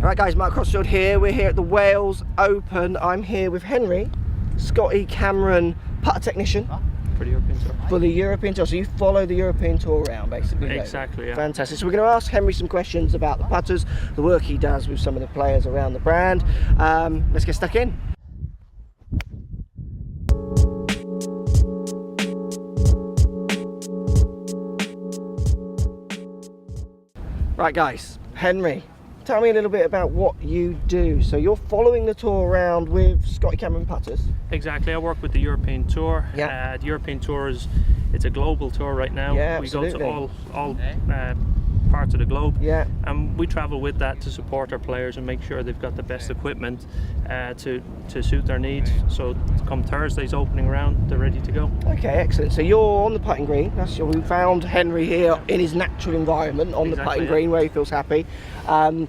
Right guys, Mark Crossfield here. We're here at the Wales Open. I'm here with Henry, Scotty Cameron putter technician. For the European Tour. For the European Tour, so you follow the European Tour around basically. Exactly, yeah. Fantastic. So we're going to ask Henry some questions about the putters, the work he does with some of the players around the brand. Let's get stuck in. Right guys, Henry, tell me a little bit about what you do. So you're following the tour around with Scotty Cameron putters? Exactly, I work with the European Tour. Yeah. The European Tour it's a global tour right now. Yeah, we go absolutely. to all parts of the globe. Yeah. And we travel with that to support our players and make sure they've got the best equipment to suit their needs. So come Thursday's opening round, they're ready to go. Okay, excellent. So you're on the putting green. We found Henry here in his natural environment on the putting green where he feels happy. And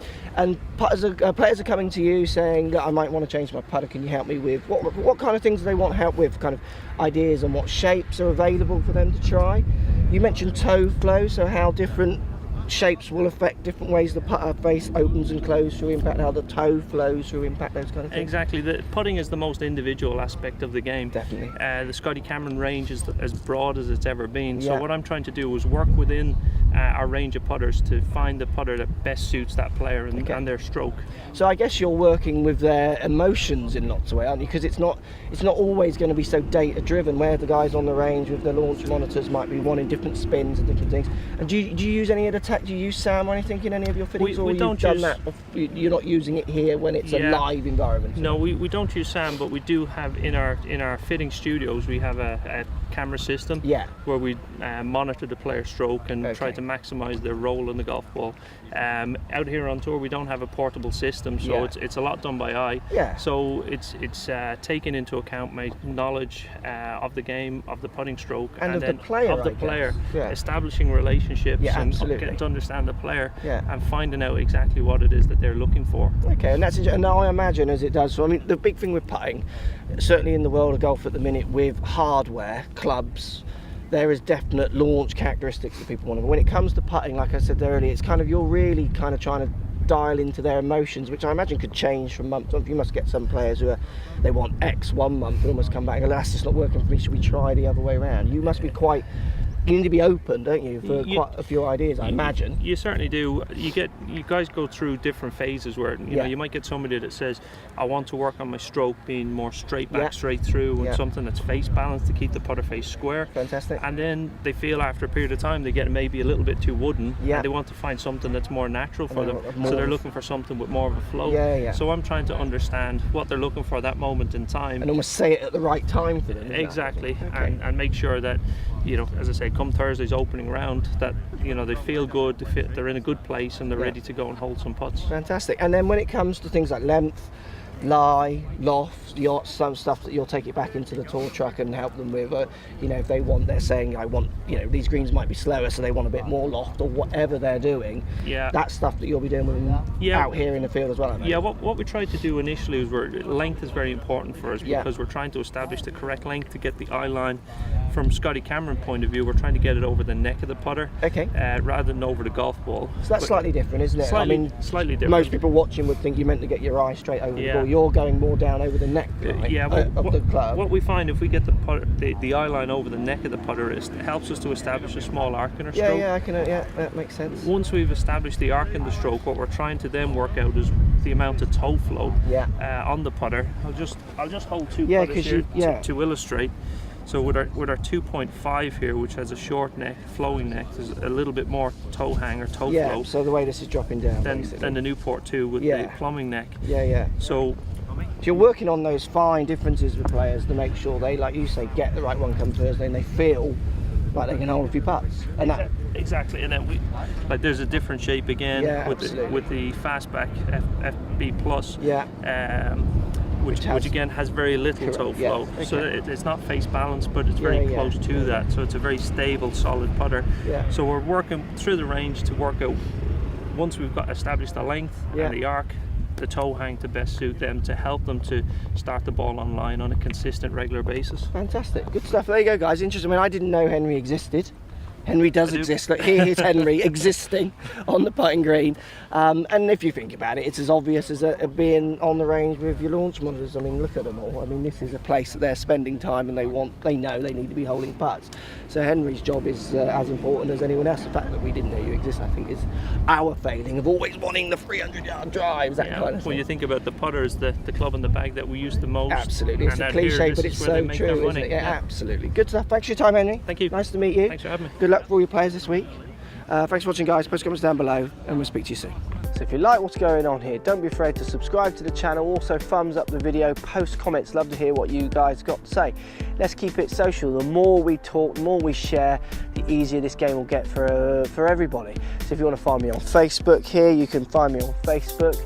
players are coming to you saying, I might want to change my putter, can you help me with? What kind of things do they want help with? Kind of ideas on what shapes are available for them to try? You mentioned toe flow, so how different shapes will affect different ways the putter face opens and closes through impact, how the toe flows through impact, those kind of things. Exactly, the putting is the most individual aspect of the game. Definitely. The Scotty Cameron range is as broad as it's ever been. Yeah. So what I'm trying to do is work within our range of putters to find the putter that best suits that player and their stroke. So I guess you're working with their emotions in lots of ways, aren't you? Because it's not always going to be so data driven, where the guys on the range with the launch monitors might be wanting different spins and different things. And do you use any of the tech? Do you use SAM or anything in any of your fittings, or you've done that? You're not using it here when it's a live environment. No, we don't use SAM, but we do have in our fitting studios we have a camera system. Yeah. Where we monitor the player's stroke and try to maximise their roll in the golf ball. Out here on tour we don't have a portable system, so it's a lot done by eye. Yeah. So it's taking into account my knowledge of the game, of the putting stroke, and of the player, establishing relationships and getting to understand the player and finding out exactly what it is that they're looking for. Okay, and I imagine as it does. So I mean, the big thing with putting, certainly in the world of golf at the minute, with hardware, clubs, there is definite launch characteristics that people want. But when it comes to putting, like I said earlier, it's kind of, you're really kind of trying to dial into their emotions, which I imagine could change from month to month. You must get some players who they want X one month and almost come back and go, that's just not working for me, should we try the other way around? You must be you need to be open, don't you, for quite a few ideas, I imagine. You certainly do. You guys go through different phases where you know, you might get somebody that says, I want to work on my stroke being more straight back, straight through, and something that's face balanced to keep the putter face square. Fantastic. And then they feel after a period of time they get maybe a little bit too wooden, and they want to find something that's more natural for them. So they're looking for something with more of a flow. So I'm trying to understand what they're looking for at that moment in time. And almost say it at the right time for them. Exactly. And make sure that, you know, as I say, come Thursday's opening round, that you know they feel good, they're in a good place, and they're ready to go and hold some putts. Fantastic. And then when it comes to things like length, lie, loft, yachts, some stuff that you'll take it back into the tour truck and help them with, you know, if they want, they're saying, I want, you know, these greens might be slower, so they want a bit more loft, or whatever they're doing. That's stuff that you'll be doing with them out here in the field as well, I mean. What we tried to do initially is length is very important for us, because we're trying to establish the correct length to get the eye line. From Scotty Cameron point of view, we're trying to get it over the neck of the putter, rather than over the golf ball. So that's slightly different, isn't it? Slightly different. Most people watching would think you meant to get your eye straight over the ball. You're going more down over the neck of the club. What we find, if we get the eye line over the neck of the putter, it helps us to establish a small arc in our stroke. That makes sense. Once we've established the arc in the stroke, what we're trying to then work out is the amount of toe flow on the putter. I'll just hold two putters here to illustrate. So with our 2.5 here, which has a short neck, flowing neck, there's a little bit more toe hang or toe flow. So the way this is dropping down. Than the Newport 2 with the plumbing neck. So you're working on those fine differences with players to make sure they, like you say, get the right one come Thursday, and they feel like they can hold a few putts. And that exactly. And then there's a different shape again with the Fastback FB Plus. Which again has very little toe flow, so it's not face balanced, but it's very close to that. So it's a very stable, solid putter. So we're working through the range to work out, once we've got established the length and the arc, the toe hang to best suit them, to help them to start the ball on line on a consistent, regular basis. Fantastic, good stuff. There you go, guys. Interesting. I mean, I didn't know Henry existed. Henry does exist. Look, here's Henry existing on the putting green. And if you think about it, it's as obvious as being on the range with your launch monitors. I mean, look at them all. I mean, this is a place that they're spending time, and they know they need to be holding putts. So Henry's job is as important as anyone else. The fact that we didn't know you exist, I think, is our failing of always wanting the 300-yard drives, that kind of thing. When you think about the putters, the club in the bag that we use the most. Absolutely, it's a cliche, but it's so true, isn't it? Yeah, absolutely. Good stuff. Thanks for your time, Henry. Thank you. Nice to meet you. Thanks for having me. Good luck for all your players this week. Thanks for watching, guys. Post comments down below, and we'll speak to you soon. So if you like what's going on here, don't be afraid to subscribe to the channel. Also thumbs up the video, post comments. Love to hear what you guys got to say. Let's keep it social. The more we talk, the more we share, the easier this game will get for everybody. So if you want to find me on Facebook here, you can find me on Facebook.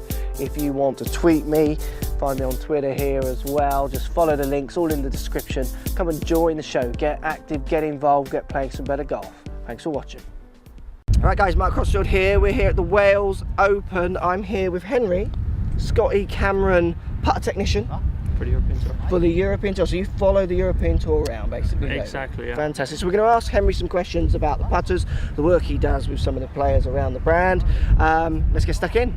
If you want to tweet me, find me on Twitter here as well. Just follow the links, all in the description. Come and join the show. Get active, get involved, get playing some better golf. Thanks for watching. All right, guys, Mark Crossfield here. We're here at the Wales Open. I'm here with Henry, Scotty Cameron putter technician. For the European Tour. For the European Tour. So you follow the European Tour around, basically. Exactly, yeah. Fantastic. So we're going to ask Henry some questions about the putters, the work he does with some of the players around the brand. Let's get stuck in.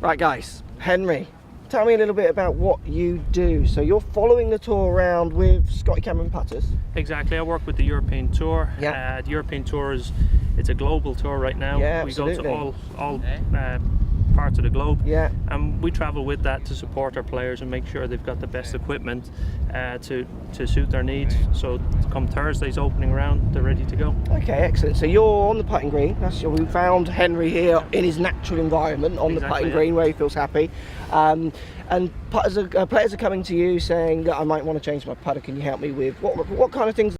Right, guys, Henry, tell me a little bit about what you do. So you're following the tour around with Scotty Cameron putters? Exactly. I work with the European Tour. Yeah. The European Tour it's a global tour right now. Yeah, we absolutely. go to all parts of the globe. Yeah. And we travel with that to support our players and make sure they've got the best equipment to suit their needs. So come Thursday's opening round, they're ready to go. Okay, excellent. So you're on the putting green. We found Henry here in his natural environment on the putting green where he feels happy. And players are coming to you saying that I might want to change my putter. Can you help me with what kind of things